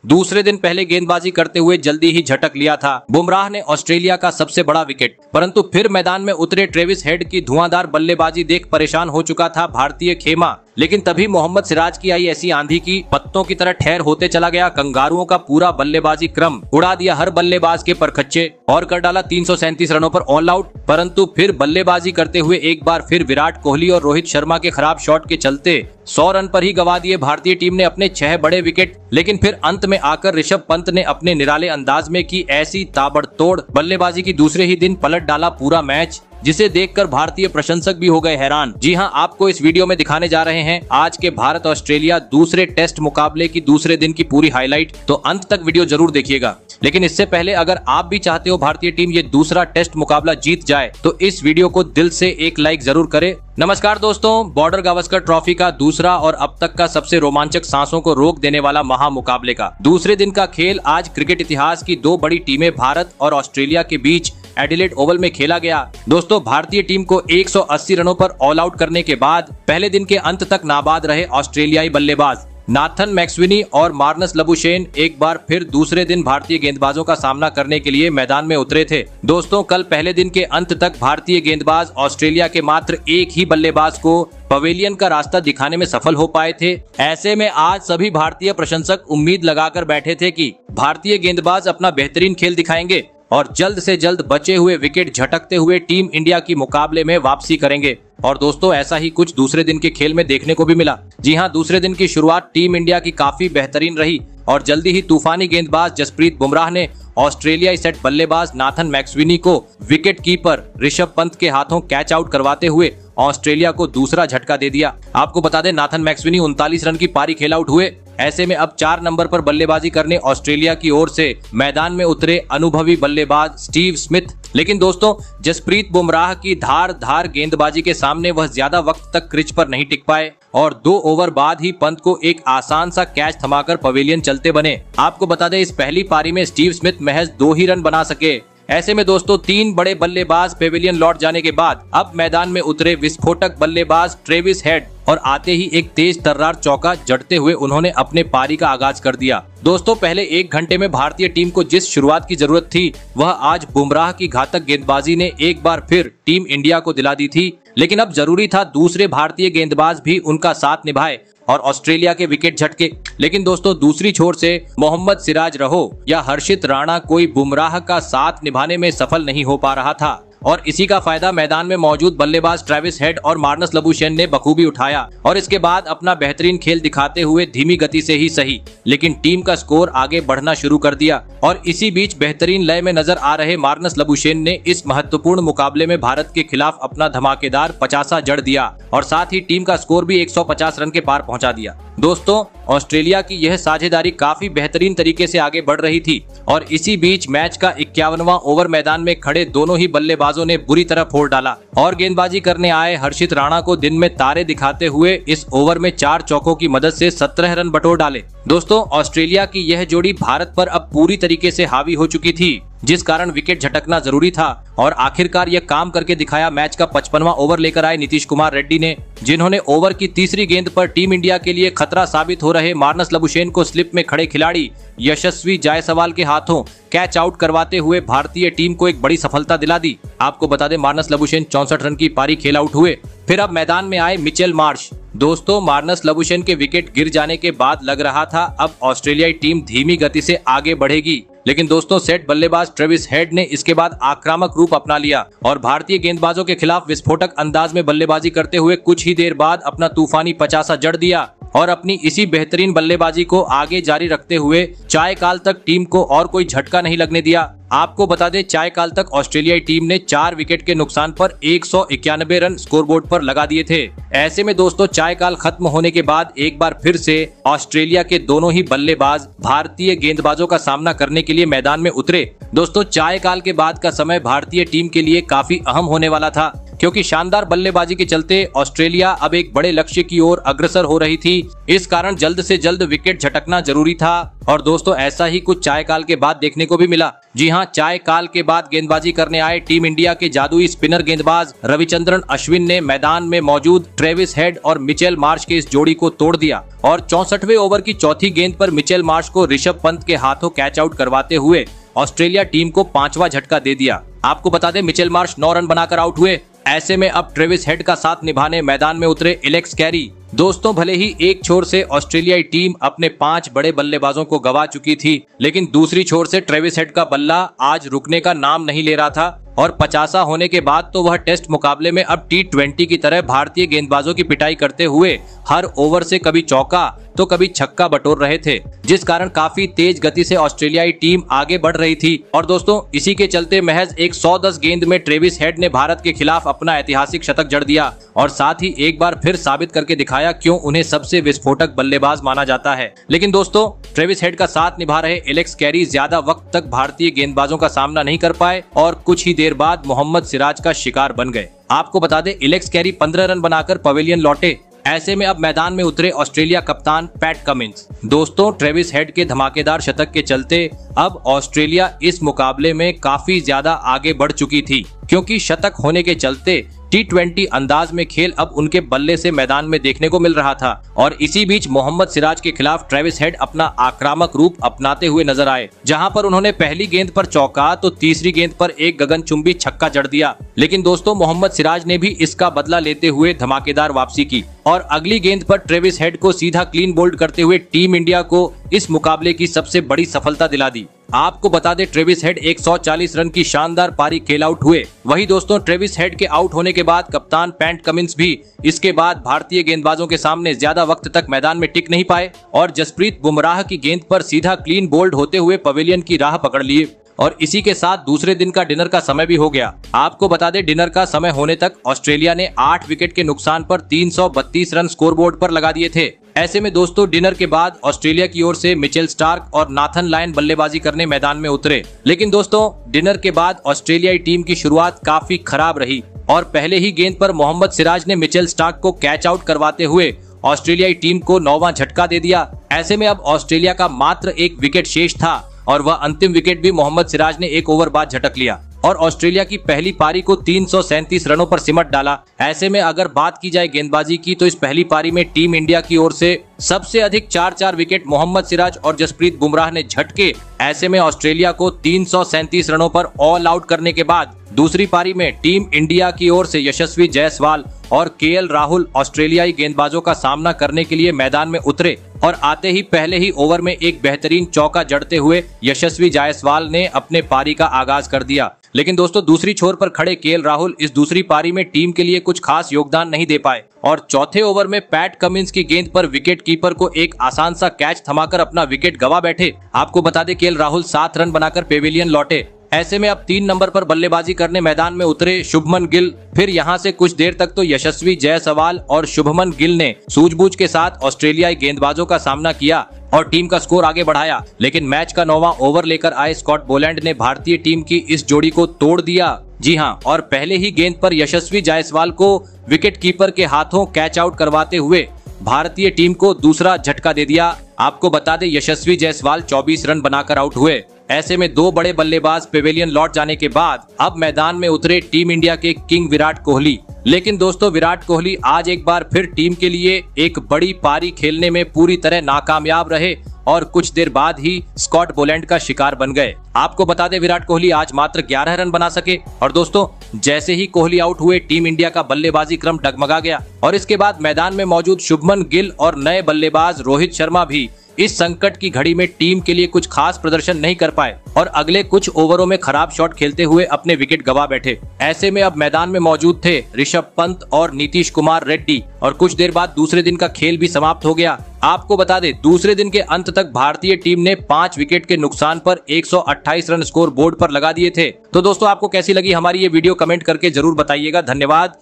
दूसरे दिन पहले गेंदबाजी करते हुए जल्दी ही झटक लिया था बुमराह ने ऑस्ट्रेलिया का सबसे बड़ा विकेट, परंतु फिर मैदान में उतरे ट्रेविस हेड की धुआंधार बल्लेबाजी देख परेशान हो चुका था भारतीय खेमा। लेकिन तभी मोहम्मद सिराज की आई ऐसी आंधी की पत्तों की तरह ठहर होते चला गया। कंगारुओं का पूरा बल्लेबाजी क्रम उड़ा दिया हर बल्लेबाज के परखच्चे और कर डाला 337 रनों पर ऑल आउट। परंतु फिर बल्लेबाजी करते हुए एक बार फिर विराट कोहली और रोहित शर्मा के खराब शॉट के चलते 100 रन पर ही गवा दिए भारतीय टीम ने अपने 6 बड़े विकेट। लेकिन फिर अंत में आकर ऋषभ पंत ने अपने निराले अंदाज में की ऐसी ताबड़तोड़ बल्लेबाजी की दूसरे ही दिन पलट डाला पूरा मैच, जिसे देखकर भारतीय प्रशंसक भी हो गए हैरान। जी हां, आपको इस वीडियो में दिखाने जा रहे हैं आज के भारत ऑस्ट्रेलिया दूसरे टेस्ट मुकाबले की दूसरे दिन की पूरी हाईलाइट, तो अंत तक वीडियो जरूर देखिएगा। लेकिन इससे पहले अगर आप भी चाहते हो भारतीय टीम ये दूसरा टेस्ट मुकाबला जीत जाए तो इस वीडियो को दिल से एक लाइक जरूर करें। नमस्कार दोस्तों, बॉर्डर गावस्कर ट्रॉफी का दूसरा और अब तक का सबसे रोमांचक सांसों को रोक देने वाला महामुकाबले का दूसरे दिन का खेल आज क्रिकेट इतिहास की 2 बड़ी टीमें भारत और ऑस्ट्रेलिया के बीच एडिलेड ओवल में खेला गया। दोस्तों, भारतीय टीम को 180 रनों पर ऑल आउट करने के बाद पहले दिन के अंत तक नाबाद रहे ऑस्ट्रेलियाई बल्लेबाज नाथन मैक्सवेनी और मार्नस लबुशेन एक बार फिर दूसरे दिन भारतीय गेंदबाजों का सामना करने के लिए मैदान में उतरे थे। दोस्तों, कल पहले दिन के अंत तक भारतीय गेंदबाज ऑस्ट्रेलिया के मात्र एक ही बल्लेबाज को पवेलियन का रास्ता दिखाने में सफल हो पाए थे। ऐसे में आज सभी भारतीय प्रशंसक उम्मीद लगाकर बैठे थे कि भारतीय गेंदबाज अपना बेहतरीन खेल दिखाएंगे और जल्द से जल्द बचे हुए विकेट झटकते हुए टीम इंडिया की मुकाबले में वापसी करेंगे। और दोस्तों, ऐसा ही कुछ दूसरे दिन के खेल में देखने को भी मिला। जी हां, दूसरे दिन की शुरुआत टीम इंडिया की काफी बेहतरीन रही और जल्दी ही तूफानी गेंदबाज जसप्रीत बुमराह ने ऑस्ट्रेलियाई सेट बल्लेबाज नाथन मैक्सवेनी को विकेट कीपर ऋषभ पंत के हाथों कैच आउट करवाते हुए ऑस्ट्रेलिया को दूसरा झटका दे दिया। आपको बता दें, नाथन मैक्सवेनी 39 रन की पारी खेल आउट हुए। ऐसे में अब 4 नंबर पर बल्लेबाजी करने ऑस्ट्रेलिया की ओर से मैदान में उतरे अनुभवी बल्लेबाज स्टीव स्मिथ। लेकिन दोस्तों, जसप्रीत बुमराह की धार गेंदबाजी के सामने वह ज्यादा वक्त तक क्रिच पर नहीं टिक पाए और 2 ओवर बाद ही पंत को एक आसान सा कैच थमाकर पवेलियन चलते बने। आपको बता दें, इस पहली पारी में स्टीव स्मिथ महज 2 ही रन बना सके। ऐसे में दोस्तों, 3 बड़े बल्लेबाज पेविलियन लौट जाने के बाद अब मैदान में उतरे विस्फोटक बल्लेबाज ट्रेविस हेड और आते ही एक तेज तर्रार चौका जड़ते हुए उन्होंने अपने पारी का आगाज कर दिया। दोस्तों, पहले 1 घंटे में भारतीय टीम को जिस शुरुआत की जरूरत थी वह आज बुमराह की घातक गेंदबाजी ने एक बार फिर टीम इंडिया को दिला दी थी। लेकिन अब जरूरी था दूसरे भारतीय गेंदबाज भी उनका साथ निभाए और ऑस्ट्रेलिया के विकेट झटके। लेकिन दोस्तों, दूसरी छोर से मोहम्मद सिराज रहो या हर्षित राणा कोई बुमराह का साथ निभाने में सफल नहीं हो पा रहा था और इसी का फायदा मैदान में मौजूद बल्लेबाज ट्रेविस हेड और मार्नस लबुशेन ने बखूबी उठाया और इसके बाद अपना बेहतरीन खेल दिखाते हुए धीमी गति से ही सही लेकिन टीम का स्कोर आगे बढ़ना शुरू कर दिया। और इसी बीच बेहतरीन लय में नजर आ रहे मार्नस लबुशेन ने इस महत्वपूर्ण मुकाबले में भारत के खिलाफ अपना धमाकेदार 50 जड़ दिया और साथ ही टीम का स्कोर भी 150 रन के पार पहुंचा दिया। दोस्तों, ऑस्ट्रेलिया की यह साझेदारी काफी बेहतरीन तरीके से आगे बढ़ रही थी और इसी बीच मैच का 51वां ओवर मैदान में खड़े दोनों ही बल्लेबाजों ने बुरी तरह फोड़ डाला और गेंदबाजी करने आए हर्षित राणा को दिन में तारे दिखाते हुए इस ओवर में 4 चौकों की मदद से 17 रन बटोर डाले। दोस्तों, ऑस्ट्रेलिया की यह जोड़ी भारत पर अब पूरी तरीके से हावी हो चुकी थी, जिस कारण विकेट झटकना जरूरी था और आखिरकार यह काम करके दिखाया। मैच का 55वां ओवर लेकर आए नीतीश कुमार रेड्डी ने, जिन्होंने ओवर की तीसरी गेंद पर टीम इंडिया के लिए खतरा साबित हो रहे मार्नस लबुशेन को स्लिप में खड़े खिलाड़ी यशस्वी जायसवाल के हाथों कैच आउट करवाते हुए भारतीय टीम को एक बड़ी सफलता दिला दी। आपको बता दें, मार्नस लबुशेन 64 रन की पारी खेल आउट हुए। फिर अब मैदान में आए मिचेल मार्श। दोस्तों, मार्नस लबुशेन के विकेट गिर जाने के बाद लग रहा था अब ऑस्ट्रेलियाई टीम धीमी गति से आगे बढ़ेगी। लेकिन दोस्तों, सेट बल्लेबाज ट्रेविस हेड ने इसके बाद आक्रामक रूप अपना लिया और भारतीय गेंदबाजों के खिलाफ विस्फोटक अंदाज में बल्लेबाजी करते हुए कुछ ही देर बाद अपना तूफानी 50 जड़ दिया और अपनी इसी बेहतरीन बल्लेबाजी को आगे जारी रखते हुए चाय काल तक टीम को और कोई झटका नहीं लगने दिया। आपको बता दें, चाय काल तक ऑस्ट्रेलियाई टीम ने 4 विकेट के नुकसान पर 191 रन स्कोरबोर्ड पर लगा दिए थे। ऐसे में दोस्तों, चाय काल खत्म होने के बाद एक बार फिर से ऑस्ट्रेलिया के दोनों ही बल्लेबाज भारतीय गेंदबाजों का सामना करने के लिए मैदान में उतरे। दोस्तों, चाय काल के बाद का समय भारतीय टीम के लिए काफी अहम होने वाला था। क्योंकि शानदार बल्लेबाजी के चलते ऑस्ट्रेलिया अब एक बड़े लक्ष्य की ओर अग्रसर हो रही थी। इस कारण जल्द से जल्द विकेट झटकना जरूरी था और दोस्तों ऐसा ही कुछ चाय काल के बाद देखने को भी मिला। जी हां, चाय काल के बाद गेंदबाजी करने आए टीम इंडिया के जादुई स्पिनर गेंदबाज रविचंद्रन अश्विन ने मैदान में मौजूद ट्रेविस हेड और मिचेल मार्श के इस जोड़ी को तोड़ दिया और 64वें ओवर की चौथी गेंद पर मिचेल मार्श को ऋषभ पंत के हाथों कैच आउट करवाते हुए ऑस्ट्रेलिया टीम को 5वां झटका दे दिया। आपको बता दें मिचेल मार्श 9 रन बनाकर आउट हुए। ऐसे में अब ट्रेविस हेड का साथ निभाने मैदान में उतरे एलेक्स कैरी। दोस्तों भले ही एक छोर से ऑस्ट्रेलियाई टीम अपने 5 बड़े बल्लेबाजों को गवा चुकी थी, लेकिन दूसरी छोर से ट्रेविस हेड का बल्ला आज रुकने का नाम नहीं ले रहा था और 50 होने के बाद तो वह टेस्ट मुकाबले में अब T20 की तरह भारतीय गेंदबाजों की पिटाई करते हुए हर ओवर से कभी चौका तो कभी छक्का बटोर रहे थे, जिस कारण काफी तेज गति से ऑस्ट्रेलियाई टीम आगे बढ़ रही थी। और दोस्तों इसी के चलते महज एक 110 गेंद में ट्रेविस हेड ने भारत के खिलाफ अपना ऐतिहासिक शतक जड़ दिया और साथ ही एक बार फिर साबित करके दिखाया क्यों उन्हें सबसे विस्फोटक बल्लेबाज माना जाता है। लेकिन दोस्तों ट्रेविस हेड का साथ निभा रहे एलेक्स कैरी ज्यादा वक्त तक भारतीय गेंदबाजों का सामना नहीं कर पाए और कुछ ही देर बाद मोहम्मद सिराज का शिकार बन गए। आपको बता दें एलेक्स कैरी 15 रन बनाकर पवेलियन लौटे। ऐसे में अब मैदान में उतरे ऑस्ट्रेलिया कप्तान पैट कमिंस। दोस्तों ट्रेविस हेड के धमाकेदार शतक के चलते अब ऑस्ट्रेलिया इस मुकाबले में काफी ज्यादा आगे बढ़ चुकी थी, क्योंकि शतक होने के चलते T20 अंदाज में खेल अब उनके बल्ले से मैदान में देखने को मिल रहा था। और इसी बीच मोहम्मद सिराज के खिलाफ ट्रेविस हेड अपना आक्रामक रूप अपनाते हुए नजर आए, जहां पर उन्होंने पहली गेंद पर चौका तो तीसरी गेंद पर एक गगनचुंबी छक्का जड़ दिया। लेकिन दोस्तों मोहम्मद सिराज ने भी इसका बदला लेते हुए धमाकेदार वापसी की और अगली गेंद पर ट्रेविस हेड को सीधा क्लीन बोल्ड करते हुए टीम इंडिया को इस मुकाबले की सबसे बड़ी सफलता दिला दी। आपको बता दें ट्रेविस हेड 140 रन की शानदार पारी खेल आउट हुए। वही दोस्तों ट्रेविस हेड के आउट होने के बाद कप्तान पैट कमिंस भी इसके बाद भारतीय गेंदबाजों के सामने ज्यादा वक्त तक मैदान में टिक नहीं पाए और जसप्रीत बुमराह की गेंद पर सीधा क्लीन बोल्ड होते हुए पवेलियन की राह पकड़ लिए। और इसी के साथ दूसरे दिन का डिनर का समय भी हो गया। आपको बता दें डिनर का समय होने तक ऑस्ट्रेलिया ने 8 विकेट के नुकसान पर 332 रन स्कोरबोर्ड पर लगा दिए थे। ऐसे में दोस्तों डिनर के बाद ऑस्ट्रेलिया की ओर से मिचेल स्टार्क और नाथन लायन बल्लेबाजी करने मैदान में उतरे। लेकिन दोस्तों डिनर के बाद ऑस्ट्रेलियाई टीम की शुरुआत काफी खराब रही और पहले ही गेंद पर मोहम्मद सिराज ने मिचेल स्टार्क को कैच आउट करवाते हुए ऑस्ट्रेलियाई टीम को 9वां झटका दे दिया। ऐसे में अब ऑस्ट्रेलिया का मात्र एक विकेट शेष था और वह अंतिम विकेट भी मोहम्मद सिराज ने एक ओवर बाद झटक लिया और ऑस्ट्रेलिया की पहली पारी को 337 रनों पर सिमट डाला। ऐसे में अगर बात की जाए गेंदबाजी की तो इस पहली पारी में टीम इंडिया की ओर से सबसे अधिक 4 विकेट मोहम्मद सिराज और जसप्रीत बुमराह ने झटके। ऐसे में ऑस्ट्रेलिया को 337 रनों पर ऑल आउट करने के बाद दूसरी पारी में टीम इंडिया की ओर से यशस्वी जायसवाल और KL राहुल ऑस्ट्रेलियाई गेंदबाजों का सामना करने के लिए मैदान में उतरे और आते ही पहले ही ओवर में एक बेहतरीन चौका जड़ते हुए यशस्वी जायसवाल ने अपने पारी का आगाज कर दिया। लेकिन दोस्तों दूसरी छोर पर खड़े KL राहुल इस दूसरी पारी में टीम के लिए कुछ खास योगदान नहीं दे पाए और चौथे ओवर में पैट कमिंस की गेंद पर विकेट कीपर को एक आसान सा कैच थमाकर अपना विकेट गवा बैठे। आपको बता दें KL राहुल 7 रन बनाकर पेविलियन लौटे। ऐसे में अब 3 नंबर पर बल्लेबाजी करने मैदान में उतरे शुभमन गिल। फिर यहां से कुछ देर तक तो यशस्वी जायसवाल और शुभमन गिल ने सूझबूझ के साथ ऑस्ट्रेलियाई गेंदबाजों का सामना किया और टीम का स्कोर आगे बढ़ाया। लेकिन मैच का 9वां ओवर लेकर आए स्कॉट बोलैंड ने भारतीय टीम की इस जोड़ी को तोड़ दिया। जी हां, और पहले ही गेंद पर यशस्वी जायसवाल को विकेट कीपर के हाथों कैच आउट करवाते हुए भारतीय टीम को दूसरा झटका दे दिया। आपको बता दें यशस्वी जायसवाल 24 रन बनाकर आउट हुए। ऐसे में 2 बड़े बल्लेबाज पेविलियन लौट जाने के बाद अब मैदान में उतरे टीम इंडिया के किंग विराट कोहली। लेकिन दोस्तों विराट कोहली आज एक बार फिर टीम के लिए एक बड़ी पारी खेलने में पूरी तरह नाकामयाब रहे और कुछ देर बाद ही स्कॉट बोलैंड का शिकार बन गए। आपको बता दें विराट कोहली आज मात्र 11 रन बना सके और दोस्तों जैसे ही कोहली आउट हुए टीम इंडिया का बल्लेबाजी क्रम डगमगा गया और इसके बाद मैदान में मौजूद शुभमन गिल और नए बल्लेबाज रोहित शर्मा भी इस संकट की घड़ी में टीम के लिए कुछ खास प्रदर्शन नहीं कर पाए और अगले कुछ ओवरों में खराब शॉट खेलते हुए अपने विकेट गवा बैठे। ऐसे में अब मैदान में मौजूद थे ऋषभ पंत और नीतीश कुमार रेड्डी और कुछ देर बाद दूसरे दिन का खेल भी समाप्त हो गया। आपको बता दें दूसरे दिन के अंत तक भारतीय टीम ने 5 विकेट के नुकसान पर 128 रन स्कोर बोर्ड पर लगा दिए थे। तो दोस्तों आपको कैसी लगी हमारी ये वीडियो कमेंट करके जरूर बताइएगा। धन्यवाद।